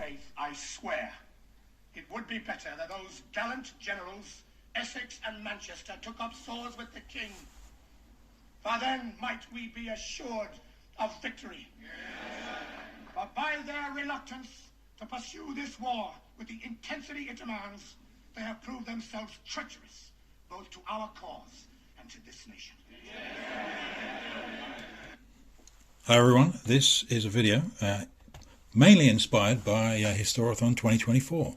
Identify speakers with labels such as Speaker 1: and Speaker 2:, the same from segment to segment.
Speaker 1: faith, I swear, it would be better that those gallant generals, Essex and Manchester, took up swords with the king. For then might we be assured of victory. Yes. But by their reluctance to pursue this war with the intensity it demands, they have proved themselves treacherous, both to our cause and to this nation.
Speaker 2: Hello everyone, this is a video mainly inspired by Historathon 2024.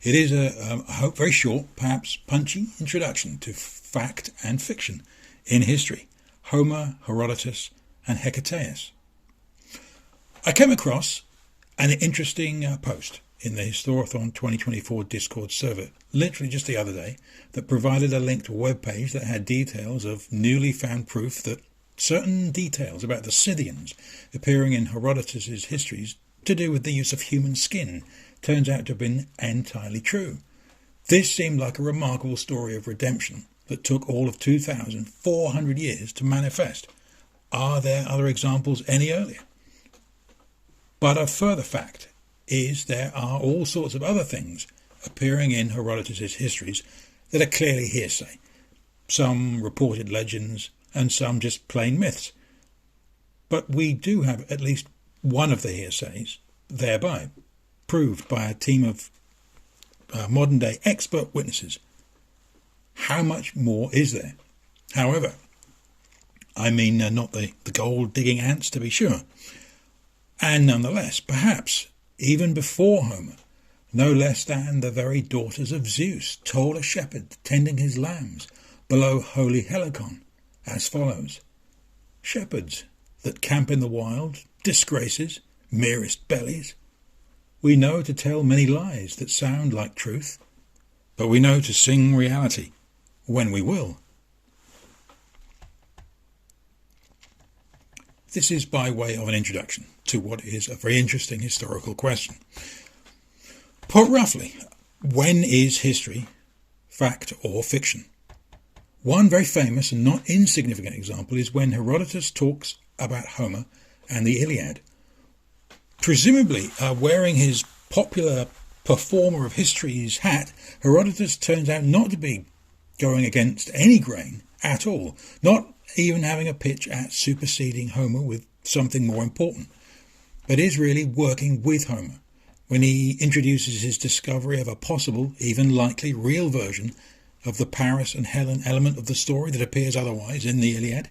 Speaker 2: It is I hope very short, perhaps punchy introduction to fact and fiction in history, Homer, Herodotus and Hecataeus. I came across an interesting post in the Historathon 2024 Discord server, literally just the other day, that provided a link to a web page that had details of newly found proof that certain details about the Scythians appearing in Herodotus's histories to do with the use of human skin turns out to have been entirely true. This seemed like a remarkable story of redemption that took all of 2,400 years to manifest. Are there other examples any earlier? But a further fact is there are all sorts of other things appearing in Herodotus's histories that are clearly hearsay. Some reported legends and some just plain myths. But we do have at least one of the hearsays thereby proved by a team of modern-day expert witnesses. How much more is there? However, I mean not the gold-digging ants, to be sure. And nonetheless, perhaps even before Homer, no less than the very daughters of Zeus told a shepherd tending his lambs below holy Helicon as follows: shepherds that camp in the wild, disgraces, merest bellies. We know to tell many lies that sound like truth, but we know to sing reality when we will. This is by way of an introduction to what is a very interesting historical question. Put roughly, when is history fact or fiction? One very famous and not insignificant example is when Herodotus talks about Homer and the Iliad. Presumably, wearing his popular performer of history's hat, Herodotus turns out not to be going against any grain at all, not even having a pitch at superseding Homer with something more important, but is really working with Homer when he introduces his discovery of a possible, even likely, real version of the Paris and Helen element of the story that appears otherwise in the Iliad.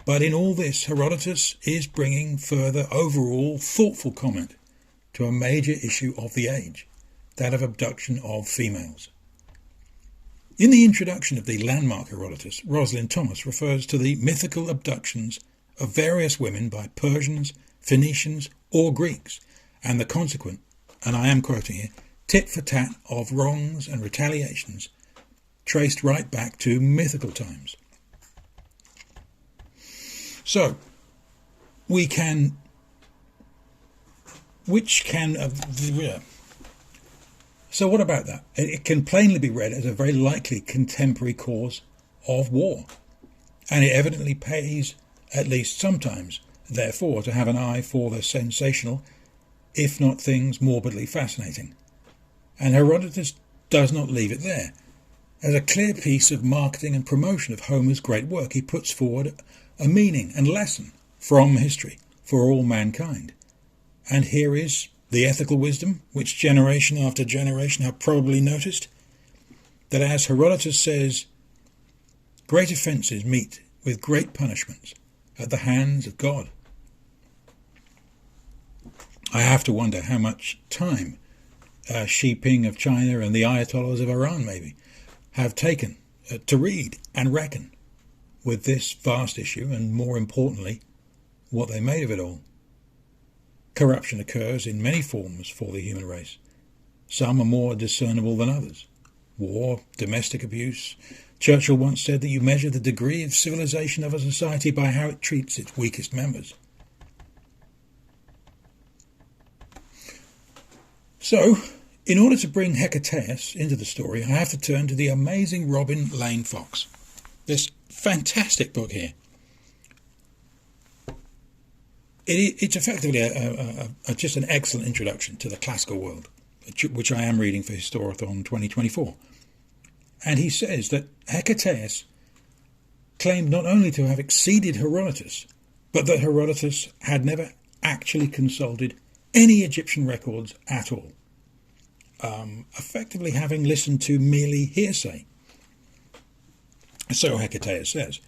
Speaker 2: But in all this, Herodotus is bringing further overall thoughtful comment to a major issue of the age, that of abduction of females. In the introduction of the landmark Herodotus, Rosalind Thomas refers to the mythical abductions of various women by Persians, Phoenicians or Greeks, and the consequent, and I am quoting here, tit for tat of wrongs and retaliations traced right back to mythical times. So, So what about that? It can plainly be read as a very likely contemporary cause of war, and it evidently pays, at least sometimes, therefore, to have an eye for the sensational, if not things morbidly fascinating. And Herodotus does not leave it there. As a clear piece of marketing and promotion of Homer's great work, he puts forward a meaning and lesson from history for all mankind. And here is the ethical wisdom, which generation after generation have probably noticed, that as Herodotus says, great offences meet with great punishments at the hands of God. I have to wonder how much time Xi Jinping of China and the Ayatollahs of Iran maybe have taken to read and reckon with this vast issue, and more importantly, what they made of it all. Corruption occurs in many forms for the human race. Some are more discernible than others. War, domestic abuse. Churchill once said that you measure the degree of civilization of a society by how it treats its weakest members. So, in order to bring Hecataeus into the story, I have to turn to the amazing Robin Lane Fox. This fantastic book here. It's effectively just an excellent introduction to the classical world, which I am reading for Historathon 2024. And he says that Hecataeus claimed not only to have exceeded Heroditus, but that Heroditus had never actually consulted any Egyptian records at all, effectively having listened to merely hearsay. So Hecataeus says.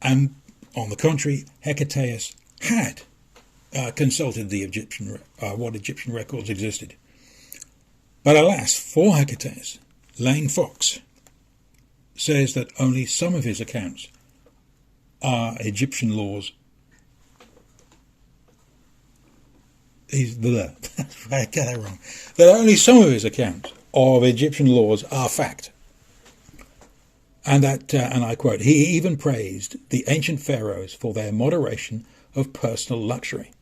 Speaker 2: And on the contrary, Hecataeus had consulted the what Egyptian records existed. But alas, for Hecataeus, Lane Fox says that only some of his accounts are Egyptian laws. I get that wrong. That only some of his accounts of Egyptian laws are fact. And that, and I quote, he even praised the ancient pharaohs for their moderation of personal luxury.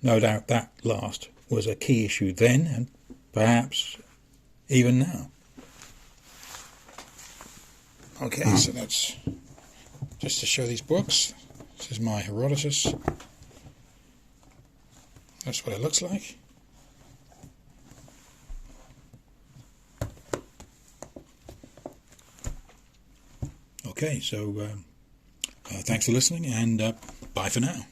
Speaker 2: No doubt that last was a key issue then, and perhaps even now. Okay, so that's just to show these books. This is my Heroditus. That's what it looks like. Okay, so thanks for listening, and bye for now.